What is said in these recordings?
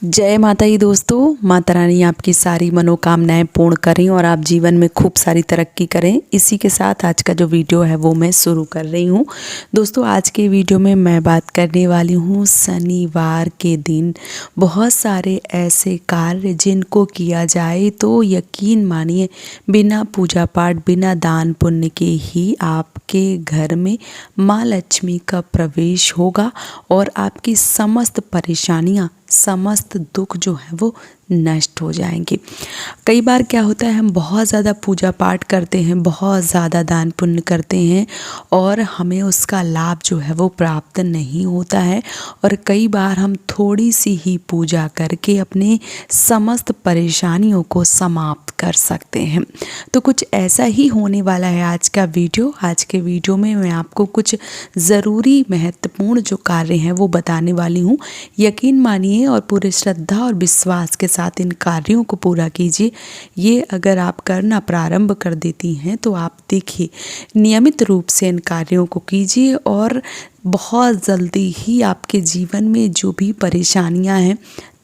जय माता दी दोस्तों। माता रानी आपकी सारी मनोकामनाएं पूर्ण करें और आप जीवन में खूब सारी तरक्की करें। इसी के साथ आज का जो वीडियो है वो मैं शुरू कर रही हूँ। दोस्तों आज के वीडियो में मैं बात करने वाली हूँ शनिवार के दिन बहुत सारे ऐसे कार्य जिनको किया जाए तो यकीन मानिए बिना पूजा पाठ बिना दान पुण्य के ही आपके घर में माँ लक्ष्मी का प्रवेश होगा और आपकी समस्त परेशानियाँ समस्त दुख जो है वो नष्ट हो जाएंगे। कई बार क्या होता है हम बहुत ज़्यादा पूजा पाठ करते हैं, बहुत ज़्यादा दान पुण्य करते हैं और हमें उसका लाभ जो है वो प्राप्त नहीं होता है और कई बार हम थोड़ी सी ही पूजा करके अपने समस्त परेशानियों को समाप्त कर सकते हैं। तो कुछ ऐसा ही होने वाला है आज का वीडियो। आज के वीडियो में मैं आपको कुछ ज़रूरी महत्वपूर्ण जो कार्य हैं वो बताने वाली हूँ। यकीन मानिए और पूरे श्रद्धा और विश्वास के साथ इन कार्यों को पूरा कीजिए। ये अगर आप करना प्रारंभ कर देती हैं तो आप देखिए नियमित रूप से इन कार्यों को कीजिए और बहुत जल्दी ही आपके जीवन में जो भी परेशानियां हैं,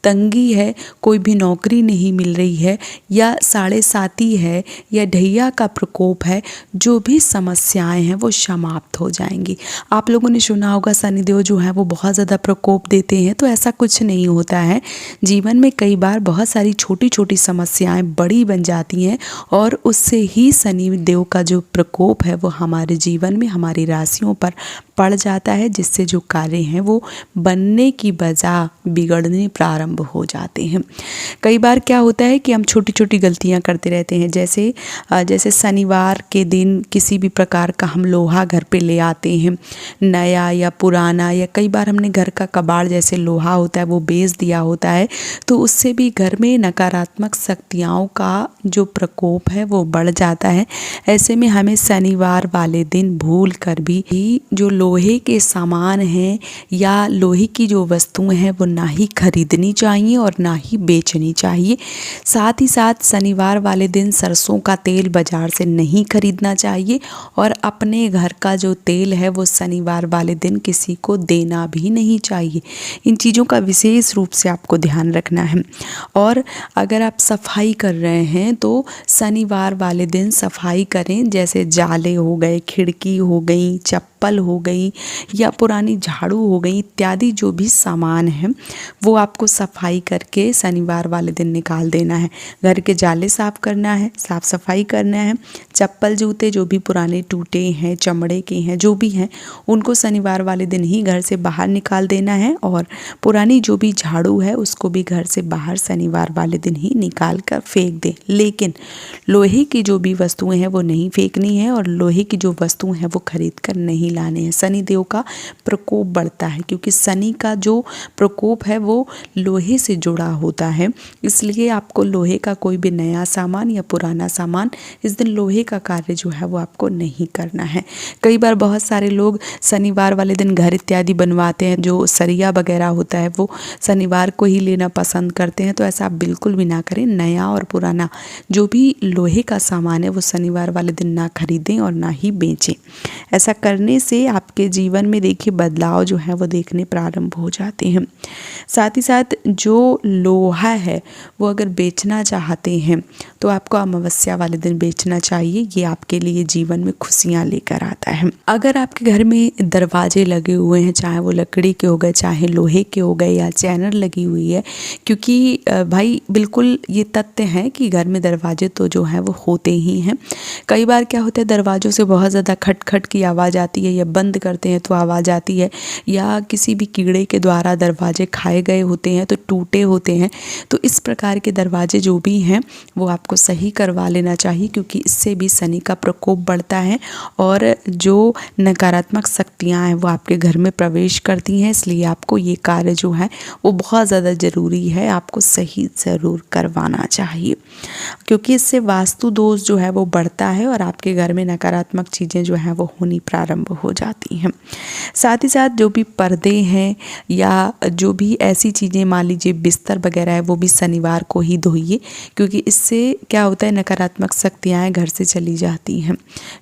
तंगी है, कोई भी नौकरी नहीं मिल रही है या साढ़े साती है या ढैया का प्रकोप है, जो भी समस्याएं हैं वो समाप्त हो जाएंगी। आप लोगों ने सुना होगा शनिदेव जो है वो बहुत ज़्यादा प्रकोप देते हैं, तो ऐसा कुछ नहीं होता है। जीवन में कई बार बहुत सारी छोटी छोटी समस्याएं बड़ी बन जाती हैं और उससे ही शनिदेव का जो प्रकोप है वो हमारे जीवन में हमारी राशियों पर पड़ जाता है, जिससे जो कार्य हैं वो बनने की बजाय बिगड़ने प्रारंभ हो जाते हैं। कई बार क्या होता है कि हम छोटी छोटी गलतियां करते रहते हैं, जैसे शनिवार के दिन किसी भी प्रकार का हम लोहा घर पे ले आते हैं, नया या पुराना, या कई बार हमने घर का कबाड़ जैसे लोहा होता है वो बेच दिया होता है, तो उससे भी घर में नकारात्मक शक्तियों का जो प्रकोप है वो बढ़ जाता है। ऐसे में हमें शनिवार वाले दिन भूल कर भी जो लोहे के सामान हैं या लोहे की जो वस्तुएं हैं वो ना ही खरीदनी चाहिए और ना ही बेचनी चाहिए। साथ ही साथ शनिवार वाले दिन सरसों का तेल बाजार से नहीं खरीदना चाहिए और अपने घर का जो तेल है वो शनिवार वाले दिन किसी को देना भी नहीं चाहिए। इन चीज़ों का विशेष रूप से आपको ध्यान रखना है। और अगर आप सफाई कर रहे हैं तो शनिवार वाले दिन सफाई करें, जैसे जाले हो गए, खिड़की हो गई, चप्पल हो गई या पुरानी झाड़ू हो गई इत्यादि जो भी सामान है वो आपको सफाई करके शनिवार वाले दिन निकाल देना है। घर के जाले साफ करना है, साफ सफाई करना है। चप्पल जूते जो भी पुराने टूटे हैं, चमड़े के हैं, जो भी हैं उनको शनिवार वाले दिन ही घर से बाहर निकाल देना है और पुरानी जो भी झाड़ू है उसको भी घर से बाहर शनिवार वाले दिन ही निकाल कर फेंक दें। लेकिन लोहे की जो भी वस्तुएं हैं वो नहीं फेंकनी है और लोहे की जो वस्तुएं हैं वो खरीद कर नहीं लाने हैं। शनिदेव का प्रकोप बढ़ता है क्योंकि शनि का जो प्रकोप है वो लोहे से जुड़ा होता है, इसलिए आपको लोहे का कोई भी नया सामान या पुराना सामान इस दिन लोहे का कार्य जो है वो आपको नहीं करना है। कई बार बहुत सारे लोग शनिवार वाले दिन घर इत्यादि बनवाते हैं, जो सरिया वगैरह होता है वो शनिवार को ही लेना पसंद करते हैं, तो ऐसा आप बिल्कुल भी ना करें। नया और पुराना जो भी लोहे का सामान है वो शनिवार वाले दिन ना खरीदें और ना ही बेचें। ऐसा करने से आपके जीवन में देखिए बदलाव जो है वो देखने प्रारंभ हो जाते हैं। साथ ही साथ जो लोहा है वो अगर बेचना चाहते हैं तो आपको अमावस्या वाले दिन बेचना चाहिए। ये आपके लिए जीवन में खुशियाँ लेकर आता है। अगर आपके घर में दरवाजे लगे हुए हैं, चाहे वो लकड़ी के हो गए, चाहे लोहे के हो गए या चैनल लगी हुई है, क्योंकि भाई बिल्कुल ये तथ्य है कि घर में दरवाजे तो जो है वो होते ही हैं। कई बार क्या होता है दरवाजों से बहुत ज़्यादा खटखट की आवाज़ आती है या बंद करते हैं तो आवाज़ आती है, या किसी भी कीड़े के द्वारा दरवाजे खाए गए होते हैं तो टूटे होते हैं। तो इस प्रकार के दरवाजे जो भी हैं वो आपको सही करवा लेना चाहिए, क्योंकि इससे भी शनि का प्रकोप बढ़ता है और जो नकारात्मक शक्तियाँ हैं वो आपके घर में प्रवेश करती हैं। इसलिए आपको ये कार्य जो है वो बहुत ज़्यादा ज़रूरी है, आपको सही ज़रूर करवाना चाहिए, क्योंकि इससे वास्तु दोष जो है वो बढ़ता है और आपके घर में नकारात्मक चीज़ें जो हैं वो होनी प्रारंभ हो जाती हैं। साथ ही साथ जो भी पर्दे हैं या जो भी ऐसी चीज़ें, मान लीजिए बिस्तर वगैरह है, वो भी शनिवार को ही धोइए, क्योंकि इससे क्या होता है नकारात्मक शक्तियाँ घर से चली जाती हैं।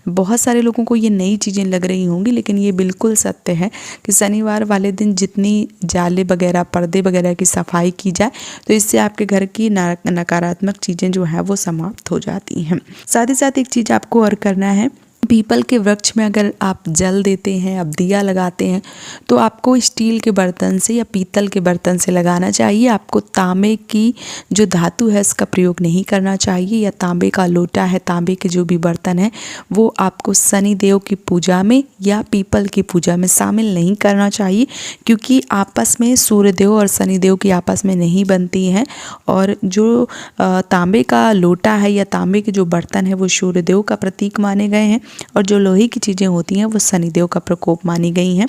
बहुत सारे लोगों को ये नई चीज़ें लग रही होंगी, लेकिन ये बिल्कुल सत्य है कि शनिवार वाले दिन जितनी जाले वगैरह, पर्दे वगैरह की सफाई की जाए तो इससे आपके घर की नकारात्मक चीज़ें जो है वो समाप्त हो जाती हैं। साथ ही साथ एक चीज़ आपको और करना है, पीपल के वृक्ष में अगर आप जल देते हैं, आप दिया लगाते हैं, तो आपको स्टील के बर्तन से या पीतल के बर्तन से लगाना चाहिए। आपको तांबे की जो धातु है इसका प्रयोग नहीं करना चाहिए, या तांबे का लोटा है, तांबे के जो भी बर्तन है वो आपको शनिदेव की पूजा में या पीपल की पूजा में शामिल नहीं करना चाहिए, क्योंकि आपस में सूर्यदेव और शनिदेव की आपस में नहीं बनती हैं। और जो तांबे का लोटा है या तांबे के जो बर्तन है वो सूर्यदेव का प्रतीक माने गए हैं, और जो लोहे की चीज़ें होती हैं वो शनिदेव का प्रकोप मानी गई हैं,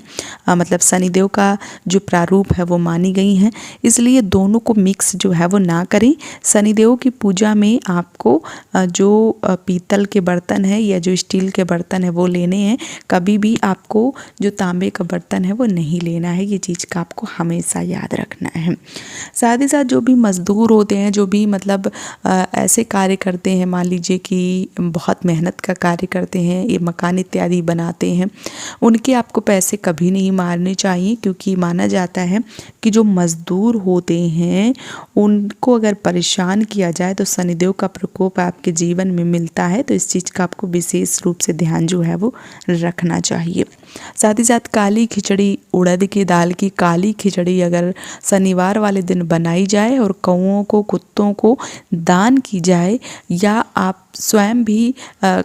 मतलब शनिदेव का जो प्रारूप है वो मानी गई हैं। इसलिए दोनों को मिक्स जो है वो ना करें। शनिदेव की पूजा में आपको जो पीतल के बर्तन है या जो स्टील के बर्तन है वो लेने हैं, कभी भी आपको जो तांबे का बर्तन है वो नहीं लेना है। ये चीज़ का आपको हमेशा याद रखना है। साथ ही साथ जो भी मज़दूर होते हैं, जो भी मतलब ऐसे कार्य करते हैं, मान लीजिए कि बहुत मेहनत का कार्य करते हैं, ये मकान इत्यादि बनाते हैं, उनके आपको पैसे कभी नहीं मारने चाहिए, क्योंकि माना जाता है कि जो मज़दूर होते हैं उनको अगर परेशान किया जाए तो शनिदेव का प्रकोप आपके जीवन में मिलता है। तो इस चीज़ का आपको विशेष रूप से ध्यान जो है वो रखना चाहिए। साथ ही साथ काली खिचड़ी, उड़द की दाल की काली खिचड़ी अगर शनिवार वाले दिन बनाई जाए और कौओं को, कुत्तों को दान की जाए, या आप स्वयं भी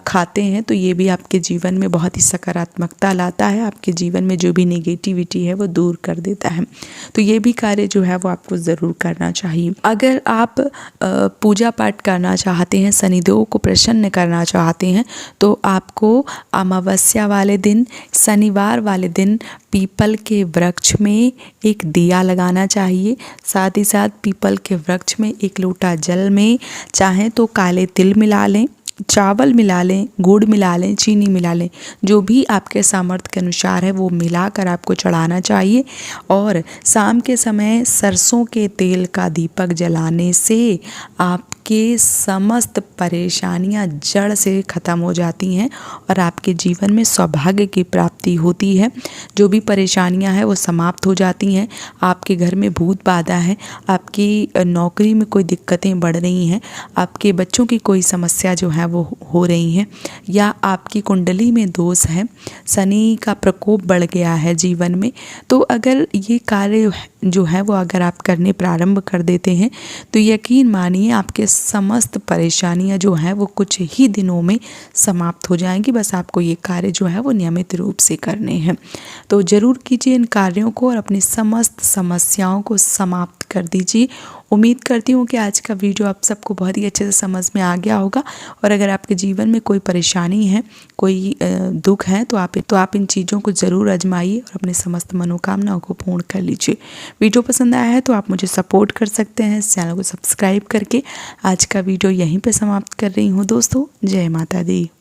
खाते हैं, तो ये भी आपके जीवन में बहुत ही सकारात्मकता लाता है। आपके जीवन में जो भी नेगेटिविटी है वो दूर कर देता है। तो ये भी कार्य जो है वो आपको ज़रूर करना चाहिए। अगर आप पूजा पाठ करना चाहते हैं, शनिदेव को प्रसन्न करना चाहते हैं, तो आपको अमावस्या वाले दिन, शनिवार वाले दिन पीपल के वृक्ष में एक दिया लगाना चाहिए। साथ ही साथ पीपल के वृक्ष में एक लोटा जल में चाहें तो काले तिल मिला लें, चावल मिला लें, गुड़ मिला लें, चीनी मिला लें, जो भी आपके सामर्थ्य के अनुसार है वो मिलाकर आपको चढ़ाना चाहिए। और शाम के समय सरसों के तेल का दीपक जलाने से आपके समस्त परेशानियां जड़ से ख़त्म हो जाती हैं और आपके जीवन में सौभाग्य की प्राप्ति होती है। जो भी परेशानियां हैं वो समाप्त हो जाती हैं। आपके घर में भूत बाधा है, आपकी नौकरी में कोई दिक्कतें बढ़ रही हैं, आपके बच्चों की कोई समस्या जो है वो हो रही हैं, या आपकी कुंडली में दोष है, शनि का प्रकोप बढ़ गया है जीवन में, तो अगर ये कार्य जो है वो अगर आप करने प्रारंभ कर देते हैं तो यकीन मानिए आपके समस्त परेशानियां जो हैं वो कुछ ही दिनों में समाप्त हो जाएंगी। बस आपको ये कार्य जो है वो नियमित रूप से करने हैं। तो ज़रूर कीजिए इन कार्यों को और अपनी समस्त समस्याओं को समाप्त कर दीजिए। उम्मीद करती हूँ कि आज का वीडियो आप सबको बहुत ही अच्छे से समझ में आ गया होगा। और अगर आपके जीवन में कोई परेशानी है, कोई दुख है, तो आप इन चीज़ों को ज़रूर आजमाइए और अपने समस्त मनोकामनाओं को पूर्ण कर लीजिए। वीडियो पसंद आया है तो आप मुझे सपोर्ट कर सकते हैं इस चैनल को सब्सक्राइब करके। आज का वीडियो यहीं पे समाप्त कर रही हूँ दोस्तों। जय माता दी।